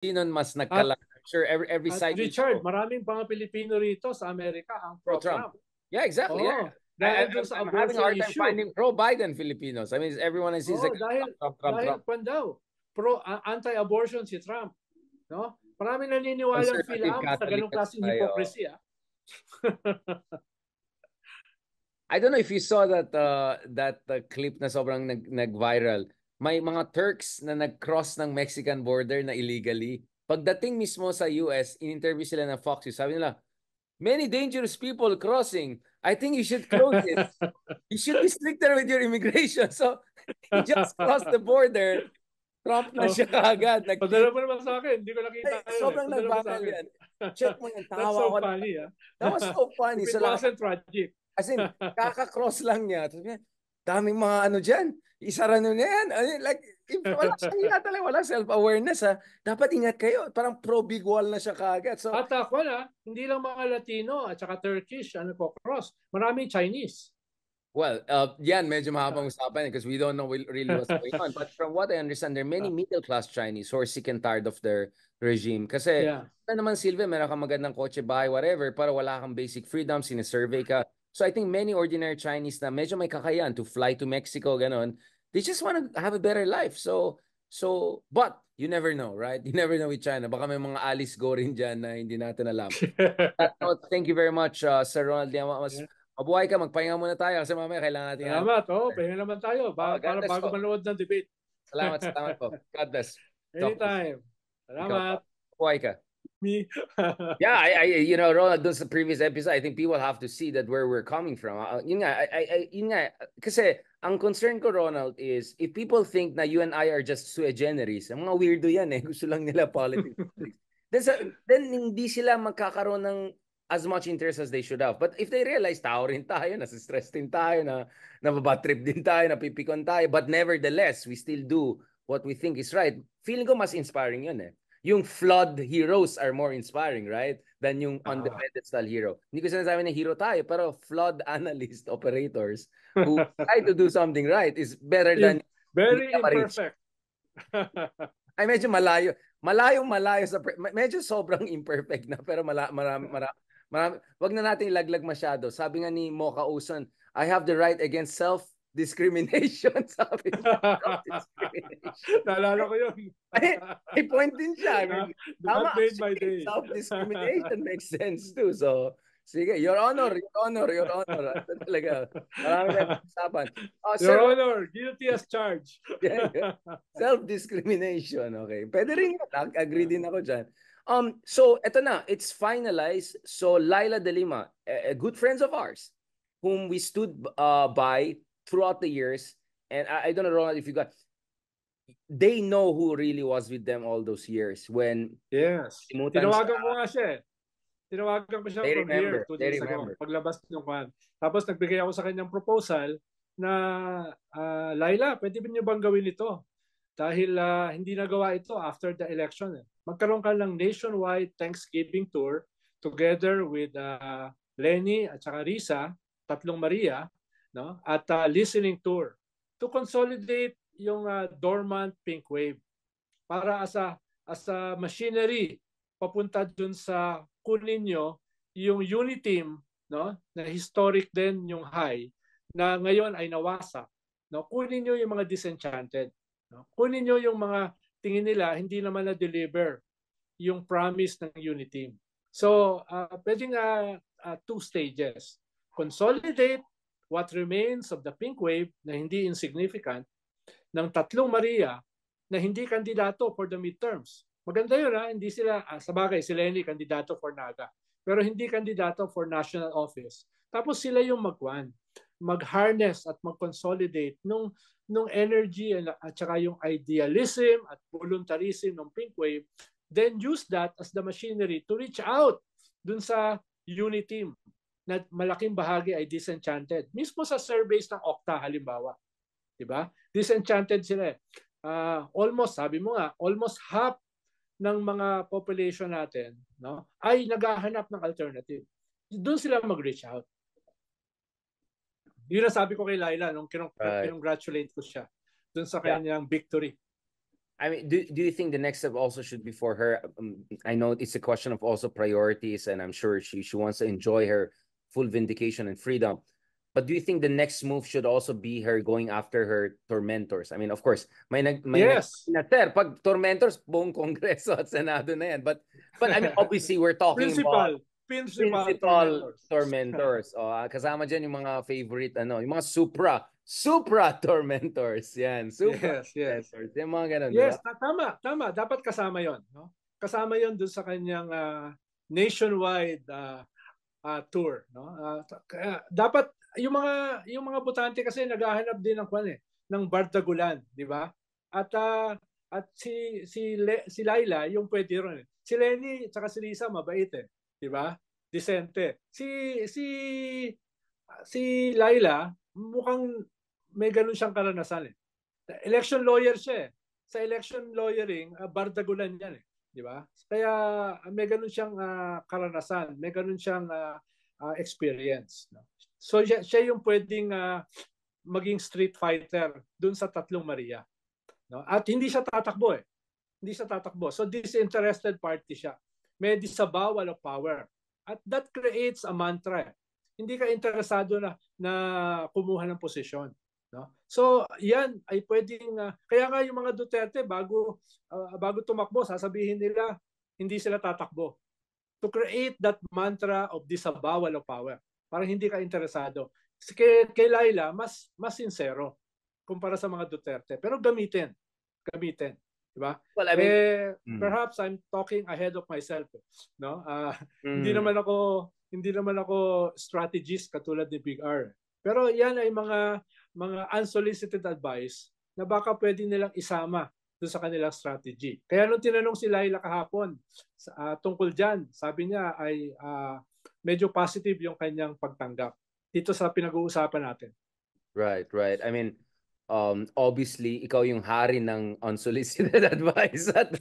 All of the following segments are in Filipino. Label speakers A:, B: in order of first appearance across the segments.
A: Sino mas
B: At,
A: nagkalat? I'm sure every
B: at
A: side will
B: Richard,
A: show
B: maraming mga Pilipino rito sa Amerika ang
A: pro-Trump.
B: pro-Trump.
A: Yeah, exactly. Yeah.
B: Oo, dahil dun sa
A: I'm having a
B: abortion
A: hard time
B: issue.
A: finding pro-Biden Filipinos. I mean, everyone I see is
B: Oo,
A: like
B: dahil
A: Trump, Trump,
B: dahil
A: Trump.
B: kwan daw, anti-abortion si Trump, no? Maraming naniniwalang
A: Conservative
B: PhilAm sa
A: Catholic
B: ganung
A: kasi
B: klaseng
A: tayo.
B: hypocrisy, ah.
A: I don't know if you saw that clip na sobrang nag-viral. May mga Turks na nag-cross ng Mexican border na illegally. Pagdating mismo sa US, in-interview sila ng Fox News. Sabi nila, many dangerous people crossing. I think you should close it. You should be stricter with your immigration. So, he just crossed the border. Trump na
B: Oh,
A: siya kaagad.
B: padala mo naman sa akin. Hindi ko nakita
A: Ay,
B: yun eh.
A: sobrang
B: Padala mo sa
A: nag-viral
B: akin.
A: yan. Check mo yan.
B: That's
A: Tawa
B: so
A: ko na.
B: funny, ah.
A: That was so funny.
B: If it
A: So lahat,
B: wasn't tragic.
A: as in, kaka-cross lang niya. Tapos niya, daming mga ano dyan. Isara na yan. I mean, like, wala siyang hiya talaga. Wala self-awareness ha. Dapat ingat kayo. Parang pro-big wall na siya kaagad. So,
B: At ako na, hindi lang mga Latino at saka Turkish ano ko cross. Maraming Chinese.
A: well, yan, medyo mahabang usapan because we don't know really what's going on. But from what I understand, there are many middle-class Chinese who are sick and tired of their regime. Kasi,
B: Yeah.
A: naman Silvia, meron kang magandang kotse, bahay, whatever, pero wala kang basic freedom, sinasurvey ka. So I think many ordinary Chinese na medyo may kakayan to fly to Mexico, ganon, they just want to have a better life. But you never know, right? You never know with China. Baka may mga Alice Go rin dyan na hindi natin alam. That note, thank you very much, Sir Ronald Diamas. Mabuhay ka, magpahinga muna tayo kasi mamaya kailangan natin ano.
B: Salamat. Oh, pahinga naman tayo
A: God
B: para
A: bless
B: bago
A: po.
B: manood ng debate.
A: Salamat po. God bless. Talk to you.
B: Anytime.
A: Ikaw pa.
B: Salamat.
A: Mabuhay ka.
B: Me.
A: Yeah, Ronald, doon sa previous episode, I think people have to see that where we're coming from. Yun nga, kasi ang concern ko, Ronald, is if people think na you and I are just sui generis, ang mga weirdo yan eh, gusto lang nila politics. Then hindi sila magkakaroon ng as much interest as they should have. But if they realize, tao rin tayo, nasa-stress din tayo, nababatrip din tayo, napipikon tayo, but nevertheless, we still do what we think is right. Feeling ko mas inspiring yun eh. Yung flawed heroes are more inspiring, right? Than yung on the pedestal hero. Hindi ko sinasabi na hero tayo, pero flawed analyst operators who try to do something right is better than
B: Very imperfect.
A: ay medyo malayo. Malayo sa medyo sobrang imperfect na pero marami, wag na natin ilaglag masyado. Sabi nga ni Mocha Uson, I have the right against self-discrimination. Sabi niya, self-discrimination.
B: Naalala ko yun.
A: May point din siya.
B: That made my day.
A: Self-discrimination makes sense too. So, sige, Your Honor. Ito talaga. Marami na usapan.
B: Your Honor, guilty as charged.
A: Yeah. Self-discrimination. Okay. Pwede rin yun. Agree din ako dyan. So, eto na. It's finalized. So, Laila De Lima, a good friends of ours, whom we stood by throughout the years. And I don't know, Ronald, if you got... They know who really was with them all those years when...
B: Yes. Tinawagan ko nga siya eh. Tinawagan ko siya from here 2 days ago. Paglabas ng kwan. Tapos nagbigay ako sa kanyang proposal na Laila, pwede ba niyo bang gawin ito? Dahil hindi nagawa ito after the election. Magkaroon ka ng nationwide Thanksgiving tour together with Lenny at saka Risa, tatlong Maria, no? At listening tour to consolidate yung dormant pink wave para as a machinery papunta dun sa kunin nyo yung Uniteam, no? Na historic din yung high na ngayon ay nawasak. No? Kunin nyo yung mga disenchanted. No? Kunin nyo yung mga tingin nila hindi naman na-deliver yung promise ng Uniteam. So, pwedeng 2 stages. Consolidate what remains of the pink wave na hindi insignificant ng tatlong Maria na hindi kandidato for the midterms. Maganda yun ha, hindi sila, sa bagay, si Lenny kandidato for Naga, pero hindi kandidato for national office. Tapos sila yung mag-harness at mag-consolidate nung energy at saka yung idealism at voluntarism ng pink wave, then use that as the machinery to reach out dun sa Uniteam na malaking bahagi ay disenchanted. Mismo sa surveys ng Okta halimbawa, diba? Disenchanted sila. Almost, sabi mo nga, almost half ng mga population natin, no, ay naghahanap ng alternative. Doon sila mag-reach out. Yun ang sabi ko kay Laila nung kinongratulate ko siya doon sa kanyang victory.
A: I mean, do you think the next step also should be for her? I know it's a question of also priorities, and I'm sure she wants to enjoy her full vindication and freedom. But do you think the next move should also be her going after her tormentors? I mean, of course,
B: yes.
A: pag tormentors, buong Kongreso at Senado na yan. But I mean, obviously, we're talking about principal tormentors. Kasama dyan yung mga favorite, yung mga Supra tormentors. Yan.
B: Yes.
A: Tormentors. Yung mga ganun,
B: yes,
A: diba?
B: tama. Dapat kasama yon, no? Kasama yon dun sa kanyang nationwide tour, no? Dapat yung mga botante kasi naghahanap din ng bardagulan, di ba? At si Laila yung pwede ron. Si Lenny at si Lisa mabait di ba? Decente. Si Laila mukhang may ganun siyang karanasan Election lawyer siya Sa election lawyering, bardagulan yan di ba? Kaya may ganun siyang karanasan, may ganun siyang experience. No? So siya yung pwedeng maging street fighter dun sa Tatlong Maria. No? At hindi siya tatakbo Hindi siya tatakbo. So disinterested party siya. May disavowal of power. At that creates a mantra. Hindi ka interesado na kumuha ng posisyon. No? So, yan ay pwedeng kaya nga yung mga Duterte bago tumakbo, sasabihin nila hindi sila tatakbo. To create that mantra of disavowal of power. Parang hindi ka interesado. Kay Laila, mas sincero kumpara sa mga Duterte. Pero gamitin. Diba?
A: Well, I mean,
B: perhaps I'm talking ahead of myself. No? Hindi naman ako strategist katulad ni Big R. Pero yan ay mga unsolicited advice na baka pwede nilang isama doon sa kanilang strategy. Kaya nung tinanong si Laila kahapon tungkol dyan, sabi niya ay medyo positive yung kanyang pagtanggap dito sa pinag-uusapan natin.
A: Right. I mean, obviously, ikaw yung hari ng unsolicited advice at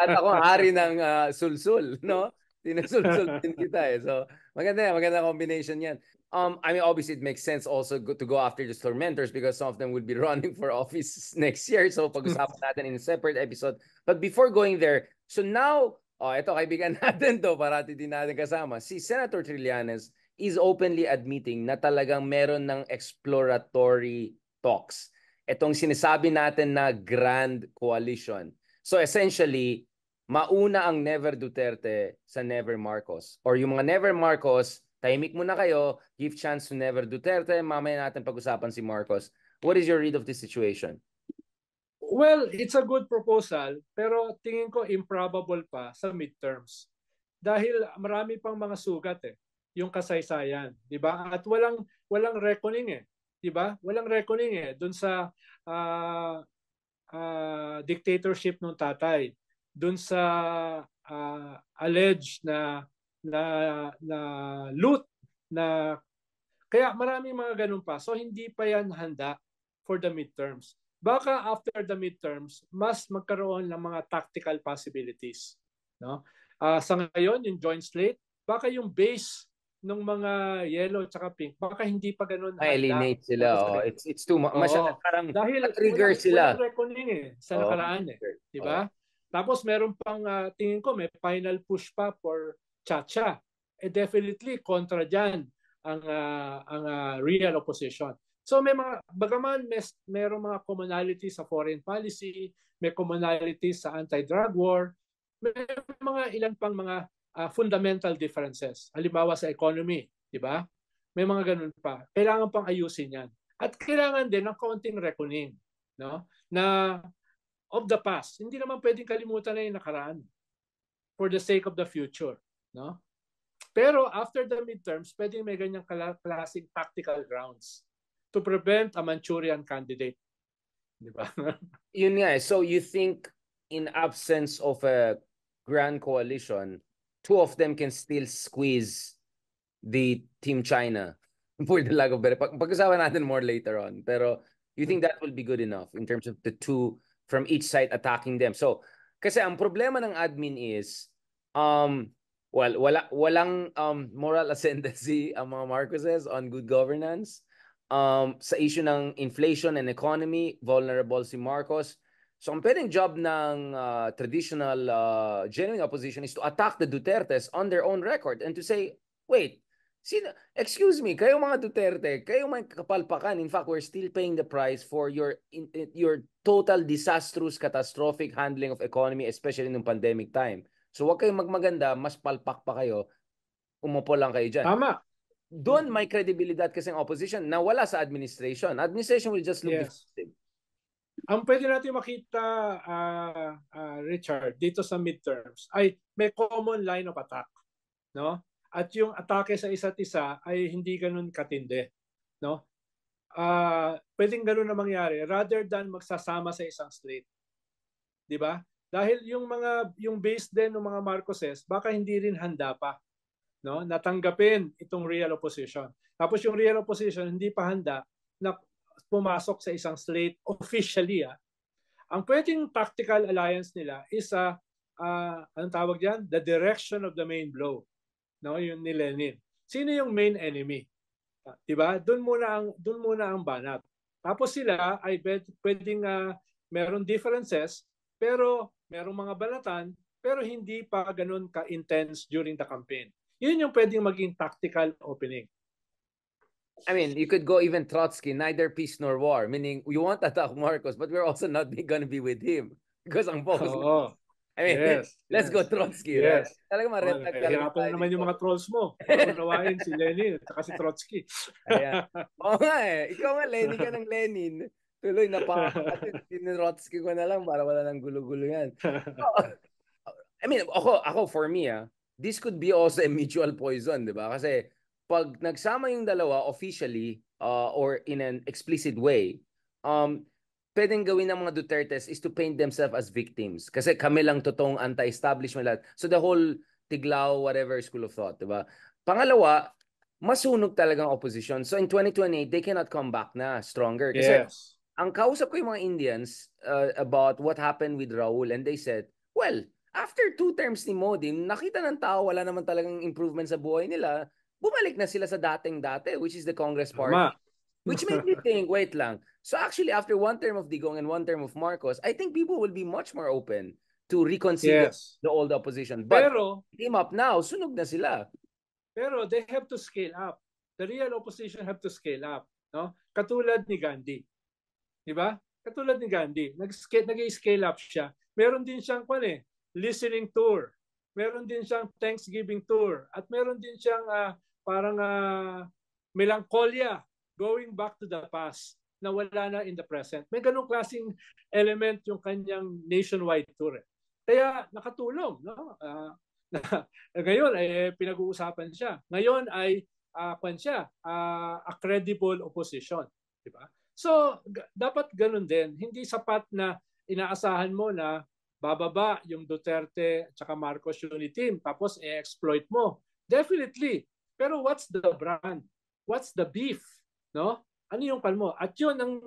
A: ako hari ng sulsul, no? Sinusulsul din kita So, maganda combination yan. I mean, obviously, it makes sense also to go after the tormentors because some of them will be running for office next year. So, pag-usapan natin in a separate episode. But before going there, so now, ito, kaibigan natin to, parati din natin kasama. Si Senator Trillanes is openly admitting na talagang meron ng exploratory talks. Itong sinasabi natin na Grand Coalition. So, essentially, mauna ang Never Duterte sa Never Marcos. Or yung mga Never Marcos, tahimik muna kayo, give chance to Never Duterte, mamaya natin pag-usapan si Marcos. What is your read of this situation?
B: Well, it's a good proposal, pero tingin ko improbable pa sa midterms. Dahil marami pang mga sugat yung kasaysayan, di ba? At walang reckoning 'di ba? Walang reckoning doon sa dictatorship ng tatay, doon sa alleged na loot na kaya maraming mga ganun pa. So hindi pa yan handa for the midterms. Baka after the midterms, mas magkaroon ng mga tactical possibilities. No? Sa ngayon, yung joint slate, baka yung base ng mga yellow at pink, baka hindi pa ganun handa.
A: Eliminate sila. It's too much. Parang
B: dahil
A: trigger sila.
B: Walang reckoning sa nakaraan Diba? Tapos meron pang, tingin ko, may final push pa for Chacha. Definitely kontra dyan ang real opposition. So may mga, bagaman merong mga commonalities sa foreign policy, may commonalities sa anti-drug war, may mga ilan pang mga fundamental differences. Halimbawa sa economy, di ba? May mga ganun pa. Kailangan pang ayusin yan. At kailangan din ng kaunting reckoning, no? Na of the past. Hindi naman pwedeng kalimutan na yung nakaraan for the sake of the future, no? Pero after the midterms, pwedeng may ganyang klaseng tactical grounds to prevent a Manchurian candidate. Di ba?
A: Yun nga So you think in absence of a grand coalition, two of them can still squeeze the Team China for the lack of better. Pag-usapan natin more later on. Pero you think that will be good enough in terms of the two from each side attacking them? So, kasi ang problema ng admin is, walang moral ascendancy ang mga Marcoses on good governance. Sa issue ng inflation and economy, vulnerable si Marcos. So ang pwedeng job ng traditional genuine opposition is to attack the Dutertes on their own record and to say, wait, excuse me, kayo mga Duterte, kayo may kapalpakan. In fact, we're still paying the price for your total disastrous, catastrophic handling of economy, especially nung pandemic time. So wag kayong magmaganda, mas palpak pa kayo, umupo lang kayo dyan.
B: Tama.
A: Doon may credibilidad kasi ang opposition na wala sa administration. Administration will just look defensive.
B: Ang pwede natin makita, Richard, dito sa midterms ay may common line of attack, no? At yung atake sa isa't isa ay hindi ganun katindi, no? Pwedeng ganun na mangyari rather than magsasama sa isang slate. 'Di ba? Dahil yung base din ng mga Marcoses baka hindi rin handa pa, no? Natanggapin itong real opposition. Tapos yung real opposition hindi pa handa na pumasok sa isang slate officially. Ang pwedeng tactical alliance nila is anong tawag diyan? The direction of the main blow. No, yun ni Lenin. Sino yung main enemy? 'Di ba? Doon muna ang banat. Tapos sila ay pwedeng meron differences pero merong mga banatan pero hindi pa ganoon ka-intense during the campaign. Yun yung pwedeng maging tactical opening.
A: I mean, you could go even Trotsky, neither peace nor war, meaning we want to attack Marcos, but we're also not going to be with him because ang focus. I mean, let's go Trotsky, right? Talaga maretag
B: hirapan naman yung mga trolls mo. Unawain si Lenin at si Trotsky.
A: Oo nga eh. Ikaw nga, Lenin ka ng Lenin. Tuloy, napakakasin ni Trotsky ko na lang para wala nang gulo-gulo yan. I mean, ako for me, this could be also a mutual poison, di ba? Kasi pag nagsama yung dalawa officially or in an explicit way, pwedeng gawin ng mga Dutertes is to paint themselves as victims. Kasi kami lang totoong anti-establishment lahat. So the whole Tiglao, whatever school of thought, diba? Pangalawa, masunog talagang opposition. So in 2028, they cannot come back na stronger. Kasi ang kausap ko yung mga Indians about what happened with Raul, and they said, well, after 2 terms ni Modi, nakita ng tao wala naman talagang improvement sa buhay nila, bumalik na sila sa dating-date, which is the Congress Party. Which made me think, wait lang. So actually, after 1 term of Digong and 1 term of Marcos, I think people will be much more open to reconsider the old opposition. But team up now, sunog na sila.
B: Pero they have to scale up. The real opposition have to scale up. No? Katulad ni Gandhi. Diba? Katulad ni Gandhi. Nag-scale up siya. Meron din siyang listening tour. Meron din siyang Thanksgiving tour. At meron din siyang parang melancholia, going back to the past, na wala na in the present. May ganong klaseng element yung kanyang nationwide tour. Kaya nakatulong. No? Ngayon ay pinag-uusapan siya. Ngayon ay a credible opposition. Diba? So, dapat ganun din. Hindi sapat na inaasahan mo na bababa yung Duterte at saka Marcos unity team tapos i-exploit mo. Definitely. Pero what's the brand? What's the beef? No? Ano yung palmo? At yun ang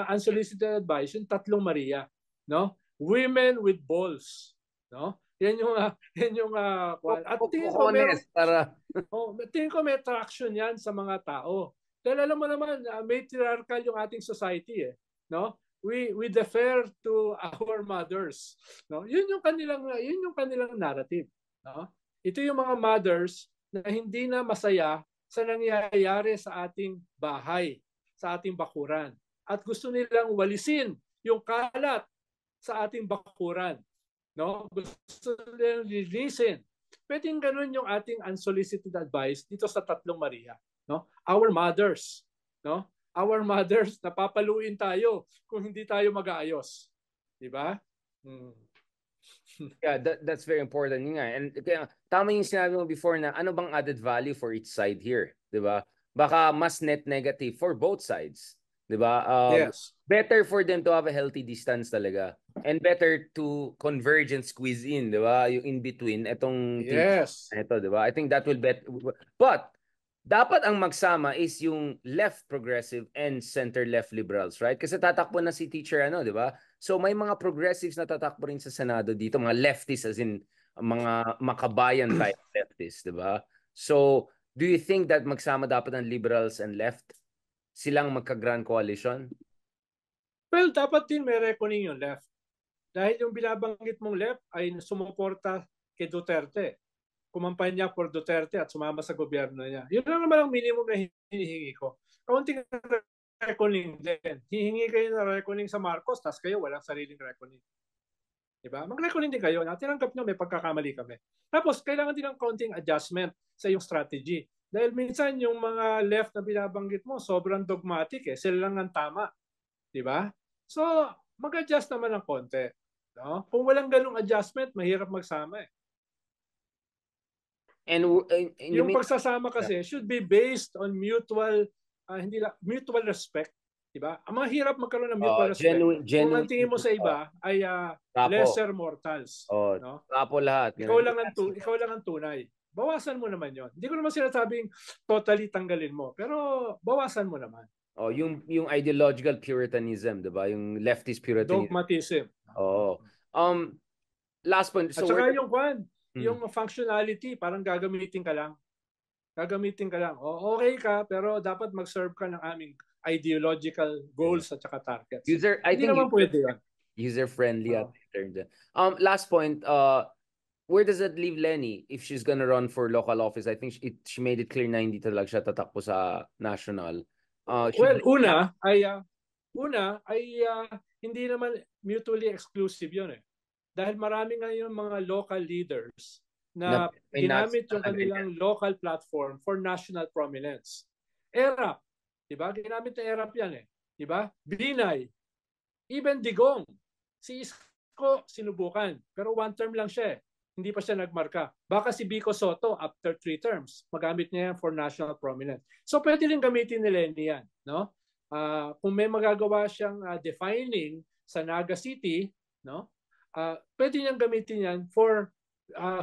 B: unsolicited advice, yung 3 Maria, no? Women with balls, no? Yan yung at tingin ko may traction yan sa mga tao. Dahil alam mo naman, matriarchal yung ating society, no? We defer to our mothers, no? Yun yung kanilang narrative, no? Ito yung mga mothers na hindi na masaya sa nangyayari sa ating bahay, sa ating bakuran. At gusto nilang walisin yung kalat sa ating bakuran. No? Gusto nilang linisin. Pwedeng ganun yung ating unsolicited advice dito sa 3 Maria. No? Our mothers. No? Our mothers, napapaluin tayo kung hindi tayo mag-aayos. Diba?
A: Yeah, that's very important. Yun nga. And tama yung sinabi mo before na ano bang added value for each side here, 'di ba? Baka mas net negative for both sides, 'di ba? Better for them to have a healthy distance talaga. And better to converge and squeeze in, 'di ba? Yung in between etong ito, 'di ba? I think that will but dapat ang magsama is yung left progressive and center left liberals, right? Kasi tatakbo na si teacher 'di ba? So may mga progressives na tatakbo rin sa Senado dito, mga leftists as in mga makabayan type leftists, 'di ba? So do you think that magsama dapat ang liberals and left? Silang magka-grand coalition?
B: Well, dapat din may reckoning yung left. Dahil yung binabanggit mong left ay sumuporta kay Duterte. Kumampanya for Duterte at sumama sa gobyerno niya. Yun lang naman ang minimum na hinihingi ko. Kaunting reckoning din. Hihingi kayo ng reckoning sa Marcos, tapos kayo walang sariling reckoning. Diba? Mag-reckoning din kayo na tinanggap nyo may pagkakamali kami. Tapos, kailangan din ng counting adjustment sa iyong strategy. Dahil minsan yung mga left na binabanggit mo, sobrang dogmatic eh. Sila lang ang tama. Diba? So, mag-adjust naman ng konti. No? Kung walang ganung adjustment, mahirap magsama eh.
A: And
B: yung pagsasama kasi should be based on mutual mutual respect, 'di ba? Ang mahirap magkaroon ng mutual respect. Kung ang tingin mo sa iba ay lesser mortals, no?
A: Kapo lahat.
B: Ikaw lang ang tunay. Bawasan mo naman 'yon. Hindi ko naman sinasabing totally tanggalin mo, pero bawasan mo naman.
A: Oh, yung ideological puritanism, 'di ba? Yung leftist puritanism.
B: Dogmatism.
A: Oh. Last point.
B: So, at saka yung functionality, parang gagamitin ka lang. Gagamitin ka lang. O, okay ka, pero dapat mag-serve ka ng aming ideological goals at saka targets.
A: Hindi
B: naman pwede yan.
A: User-friendly at term. Last point, where does that leave Lenny if she's gonna run for local office? I think she made it clear na hindi talaga siya tatakbo sa national.
B: Una ay hindi naman mutually exclusive yun eh. Dahil marami ngayon mga local leaders na ginamit yung kanilang local platform for national prominence. ERAP, di ba? Ginamit na ERAP yan eh. Di ba? Binay, even Digong. Si Isko sinubukan, pero one term lang siya eh. Hindi pa siya nagmarka. Baka si Vico Soto, after 3 terms, magamit niya yan for national prominence. So pwede rin gamitin ni Lenny yan. No? Kung may magagawa siyang defining sa Naga City, no? Pwede niyang gamitin yan for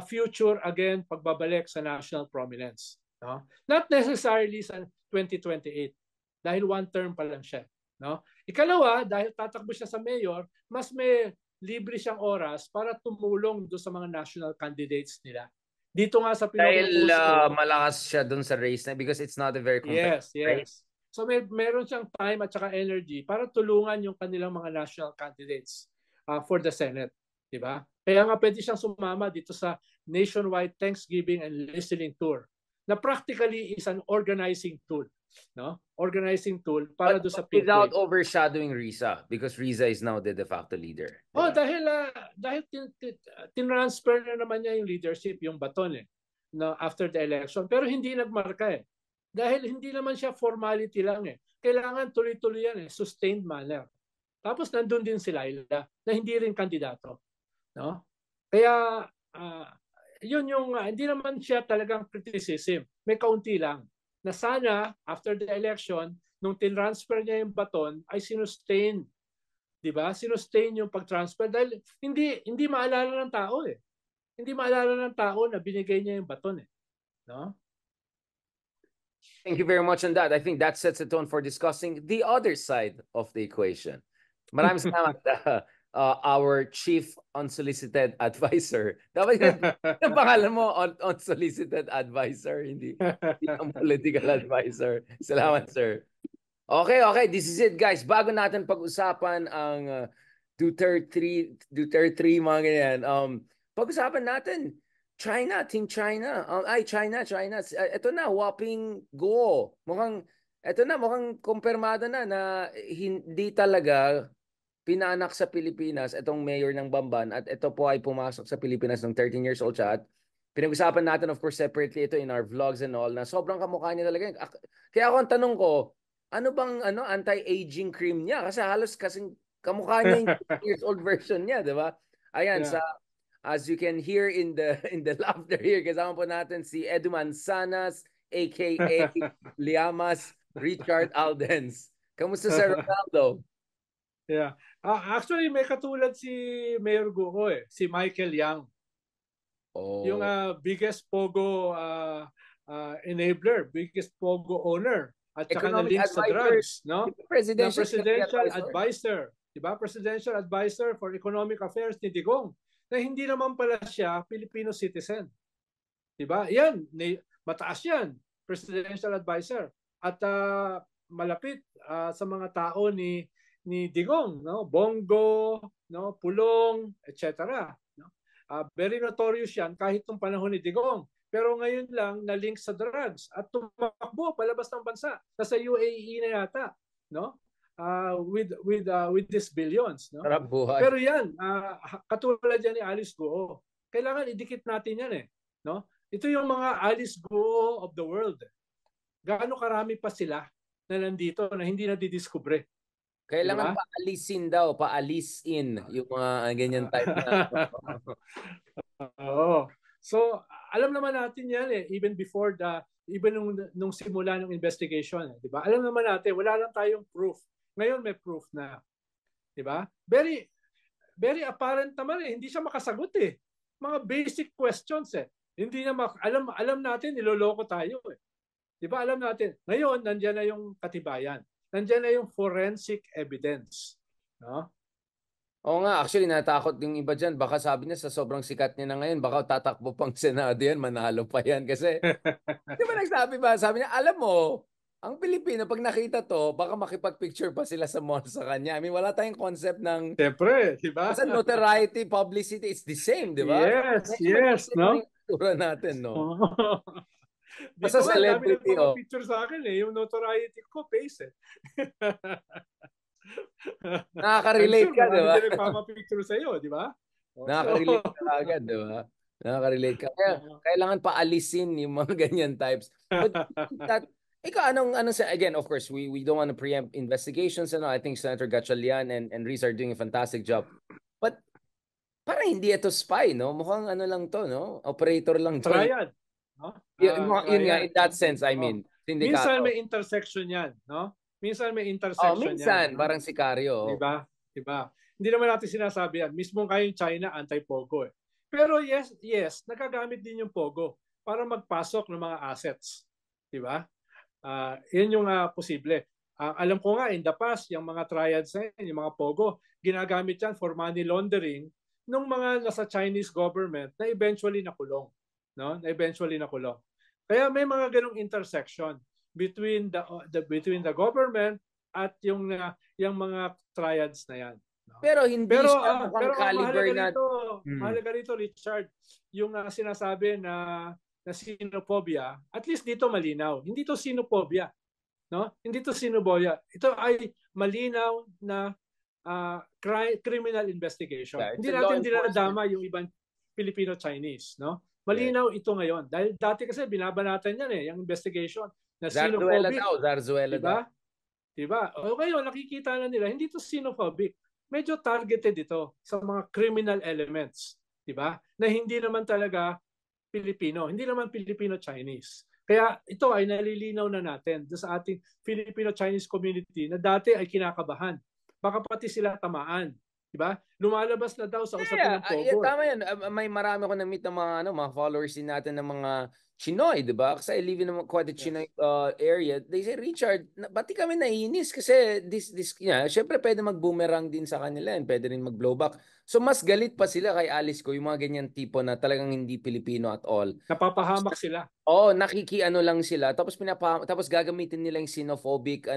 B: future, again, pagbabalik sa national prominence. No? Not necessarily sa 2028, dahil one term pa lang siya. No? Ikalawa, dahil tatakbo siya sa mayor, mas may libre siyang oras para tumulong doon sa mga national candidates nila. Dito nga sa
A: dahil malakas siya doon sa race na because it's not a very competitive race.
B: So meron siyang time at saka energy para tulungan yung kanilang mga national candidates for the Senate. Diba? Kaya nga pwede siyang sumama dito sa nationwide Thanksgiving and listening tour na practically is an organizing tool. No? Organizing tool para do sa
A: without overshadowing Riza because Riza is now the de facto leader.
B: Diba? Dahil tinransfer na naman niya yung leadership, yung baton eh, no, after the election. Pero hindi nagmarka eh. Dahil hindi naman siya formality lang eh. Kailangan tuloy-tuloy yan eh, sustained manner. Tapos nandun din si Laila na hindi rin kandidato. No? Kaya yun yung hindi naman siya talagang criticism. May kaunti lang. Na sana after the election, nung tinransfer niya yung baton ay sinustain. 'Di ba? Sinustain yung pag-transfer dahil hindi maalala ng tao eh. Hindi maalala ng tao na binigay niya yung baton eh. No?
A: Thank you very much on that. I think that sets the tone for discussing the other side of the equation. Maraming salamat. Our chief unsolicited advisor. Dapat yung pangalan mo, unsolicited advisor, hindi ang political advisor. Salamat, sir. Okay. This is it, guys. Bago natin pag-usapan ang Duterte 3, mga ganyan, pag-usapan natin, Team China. China. Ito na, whopping go. Mukhang kumpirmado na hindi talaga pinanak sa Pilipinas itong mayor ng Bamban at ito po ay pumasok sa Pilipinas ng 13 years old siya at pinag-usapan natin of course separately ito in our vlogs and all na sobrang kamukha niya talaga. Kaya ako ang tanong ko, ano bang anti-aging cream niya? Kasi halos kasing kamukha niya yung 13 years old version niya, di ba? Ayan, as you can hear in the laughter here, kasama po natin si Edu Manzanas, aka Liamas Richard Aldens. Kamusta sa Ronaldo?
B: Yeah. Actually, may katulad si Mayor Guo si Michael Yang. Yung biggest Pogo enabler, biggest Pogo owner, at saka na link sa drugs, no? Presidential advisor. Diba? Presidential advisor for economic affairs ni Digong. Na hindi naman pala siya Filipino citizen. Diba? Yan, mataas yan. Presidential advisor. At malapit sa mga tao ni Digong, no? Bongo, no, pulong, etc. No? Very notorious yan kahit nung panahon ni Digong. Pero ngayon lang na-link sa drugs at tumakbo palabas ng bansa. Nasa UAE na yata, no? With these billions, no? Pero yan, katulad yan ni Alice Guo. Kailangan idikit natin yan no? Ito yung mga Alice Guo of the world. Gaano karami pa sila na nandito na hindi na didiskubre.
A: Kailangan paalisin daw, paalisin yung mga ganyan type na.
B: Oo. So, alam naman natin yan even before even nung simula ng investigation, di ba? Alam naman natin, wala lang tayong proof. Ngayon may proof na. Di ba? Very very apparent naman hindi siya makasagot Mga basic questions Hindi na alam natin niloloko tayo Di ba? Alam natin. Ngayon nandiyan na yung katibayan. Nandiyan na yung forensic evidence. No?
A: Oo nga, actually natakot yung iba dyan. Baka sabi niya sa sobrang sikat niya na ngayon, baka tatakbo pang Senado yan, manalo pa yan. Kasi, di ba nagsabi ba? Sabi niya, alam mo, ang Pilipino, pag nakita to, baka makipag-picture pa sila sa mall sa kanya. I mean, wala tayong concept ng...
B: Siyempre, di ba?
A: Kasi notoriety, publicity, it's the same, di ba?
B: Yes, no?
A: Yung natin, no?
B: Dito nga, dami nagpapapicture sa akin Yung notoriety ko, face
A: Nakaka-relate ka, di ba?
B: Hindi nagpapapicture sa'yo, di ba?
A: Nakaka-relate ka agad, di ba? Nakaka-relate ka. Kaya kailangan paalisin yung mga ganyan types. But ikaw, again, of course, we don't want to preempt investigations. I think Senator Gatchalian and Reese are doing a fantastic job. But parang hindi ito spy, no? Mukhang lang to, no? Operator lang to.
B: Triad. No?
A: Yun nga, in that sense, I mean.
B: Minsan may intersection yan, no? Minsan may intersection
A: minsan,
B: yan.
A: parang sikaryo.
B: Diba? Hindi naman natin sinasabi yan. Mismo kayong China, anti-Pogo Pero yes, nagagamit din yung Pogo para magpasok ng mga assets. Diba? Yan yung posible. Alam ko nga, in the past, yung mga triads yung mga Pogo, ginagamit yan for money laundering ng mga nasa Chinese government na eventually nakulong. No? Na eventually nakulong. Kaya may mga ganong intersection between the government at yung mga triads na yan. No?
A: Pero hindi siya mukhang caliber na...
B: Mahalaga rito, Richard, yung sinasabi na xenophobia, at least dito malinaw. Hindi to xenophobia. No? Hindi to xenophobia. Ito ay malinaw na criminal investigation. Hindi natin dinadama yung ibang Filipino-Chinese. No? Malinaw ito ngayon. Dahil dati kasi binabanatan yan yung investigation na xenophobic.
A: Zarzuela daw.
B: Diba? O ngayon, nakikita na nila, hindi to xenophobic. Medyo targeted ito sa mga criminal elements. Diba? Na hindi naman talaga Pilipino. Hindi naman Filipino-Chinese. Kaya ito ay nalilinaw na natin sa ating Filipino-Chinese community na dati ay kinakabahan. Baka pati sila tamaan. Diba? Lumalabas na daw sa usapin ng Pogo.
A: Tama yan. May marami ko na-meet ng mga followers din natin ng mga Chinoy, diba? Kasi I live in quite a Chinoy area. They say, Richard, pati kami naiinis kasi syempre pwede mag-boomerang din sa kanila yan. Pwede rin mag-blowback. So mas galit pa sila kay Alice ko, yung mga ganyan tipo na talagang hindi Pilipino at all.
B: Napapahamak sila.
A: Nakikiano lang sila. Tapos gagamitin nila yung xenophobic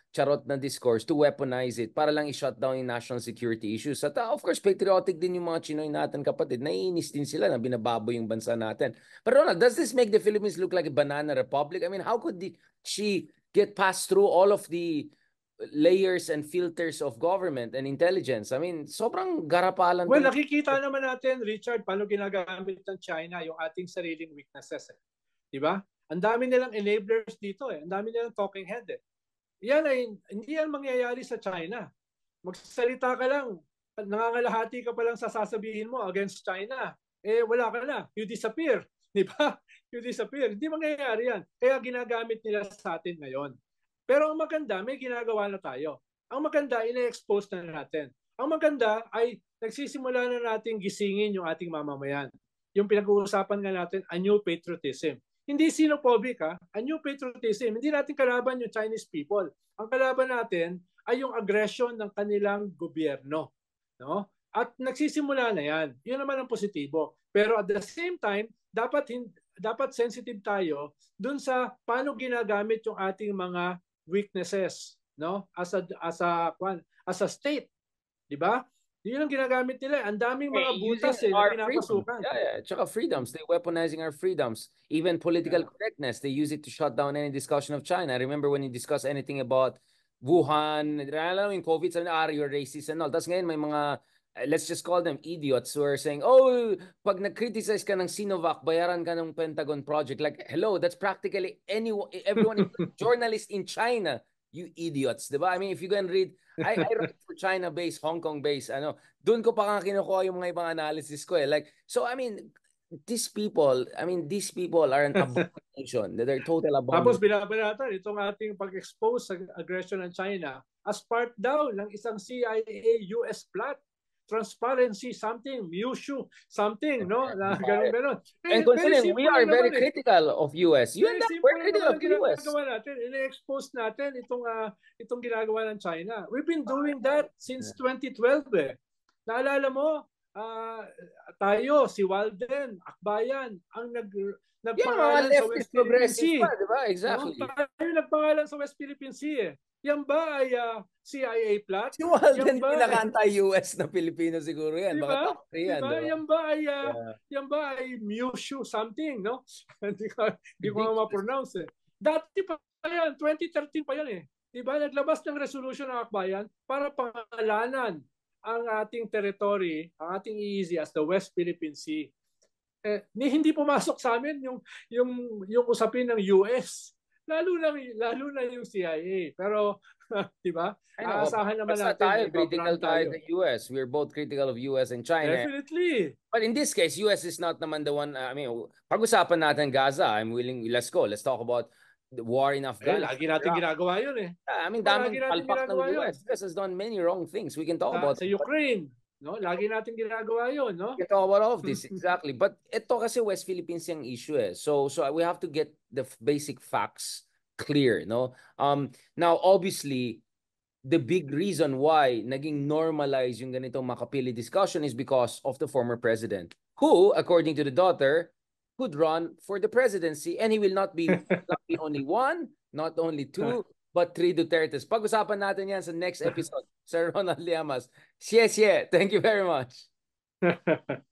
A: charot na discourse to weaponize it para lang i-shut down yung national security issues. At of course, patriotic din yung mga Chinoy natin kapatid. Naiinis din sila na binababoy yung bansa natin. Pero Ronald, does this make the Philippines look like a banana republic? I mean, how could she get past through all of the layers and filters of government and intelligence? I mean, sobrang garapalan.
B: Well, nakikita naman natin, Richard, paano ginagamit ng China yung ating sariling weaknesses. Diba? Ang dami nilang enablers dito Ang dami nilang talking head Yan ay, hindi yan mangyayari sa China. Magsalita ka lang, nangangalahati ka pa lang sa sasabihin mo against China. Wala ka na. You disappear. Di ba? You disappear. Hindi mangyayari yan. Kaya ginagamit nila sa atin ngayon. Pero ang maganda, may ginagawa na tayo. Ang maganda, ina-expose na natin. Ang maganda ay nagsisimula na natin gisingin yung ating mamamayan. Yung pinag-uusapan nga natin, a new patriotism. Hindi xenophobic a new patriotism. Hindi natin kalaban yung Chinese people. Ang kalaban natin ay yung aggression ng kanilang gobyerno. No? At nagsisimula na yan. Yun naman ang positibo. Pero at the same time, dapat sensitive tayo dun sa paano ginagamit yung ating mga weaknesses, no? As a state, 'di ba? Yun ang ginagamit nila. Ang daming mga butas na pinapasukan.
A: Yeah. Tsaka freedoms. They're weaponizing our freedoms. Even political correctness. They use it to shut down any discussion of China. I remember when you discuss anything about Wuhan, alam mo yung COVID, sabi na, you're racist and all. Tapos ngayon may mga, let's just call them idiots who are saying, oh, pag nag-criticize ka ng Sinovac, bayaran ka ng Pentagon project. Like, hello, that's practically everyone, journalist in China. You idiots, diba? I mean, if you can read, I write for China-based, Hong Kong-based, doon ko pa nga kinukuha yung mga ibang analysis ko eh. Like, so I mean, these people are an abomination. They're total abomination.
B: Tapos binabanatan itong ating pag-expose sa aggression ng China as part daw ng isang CIA-US plot. Transparency something, Mushu something, no? Ganon.
A: And considering we are very critical of US. We're critical of US.
B: Ini-expose natin itong ginagawa ng China. We've been doing that since 2012 eh. Naalala mo, tayo, si Walden, Akbayan, ang nagpangalan sa West Philippine Sea.
A: Diba? Exactly.
B: No? Tayo nagpangalan sa West Philippine Sea eh. Yan ba ay CIA plot?
A: Si Walden, pinaka-anti-US na Pilipino siguro yan.
B: Diba? Yan ba ay Mushu something, no? Hindi ko ma-pronounce eh. Dati pa yan, 2013 pa yan eh. Diba? Naglabas ng resolution ng Akbayan para pangalanan ang ating territory, ang ating EEZ as the West Philippine Sea. Hindi pumasok sa amin yung usapin ng US. Lalo na yung CIA. Pero, di ba? Aasahan naman natin.
A: Critical tayo ng US. We're both critical of US and China.
B: Definitely.
A: But in this case, US is not naman the one, pag-usapan natin Gaza. I'm willing, let's go. Let's talk about the war in Afghanistan.
B: Lagi natin ginagawa yun eh.
A: Daming palpak ng US. US has done many wrong things. We can talk about
B: sa Ukraine. No, lagi natin ginagawa 'yon, no?
A: We can talk about all of this exactly. But ito kasi West Philippines yung issue eh. So we have to get the basic facts clear, no? Now obviously the big reason why naging normalized yung ganitong makapili discussion is because of the former president, who according to the daughter could run for the presidency, and he will not be only one, not only two, but 3 Dutertes. Pag-usapan natin yan sa next episode. Sir Ronald Llamas. Thank you very much.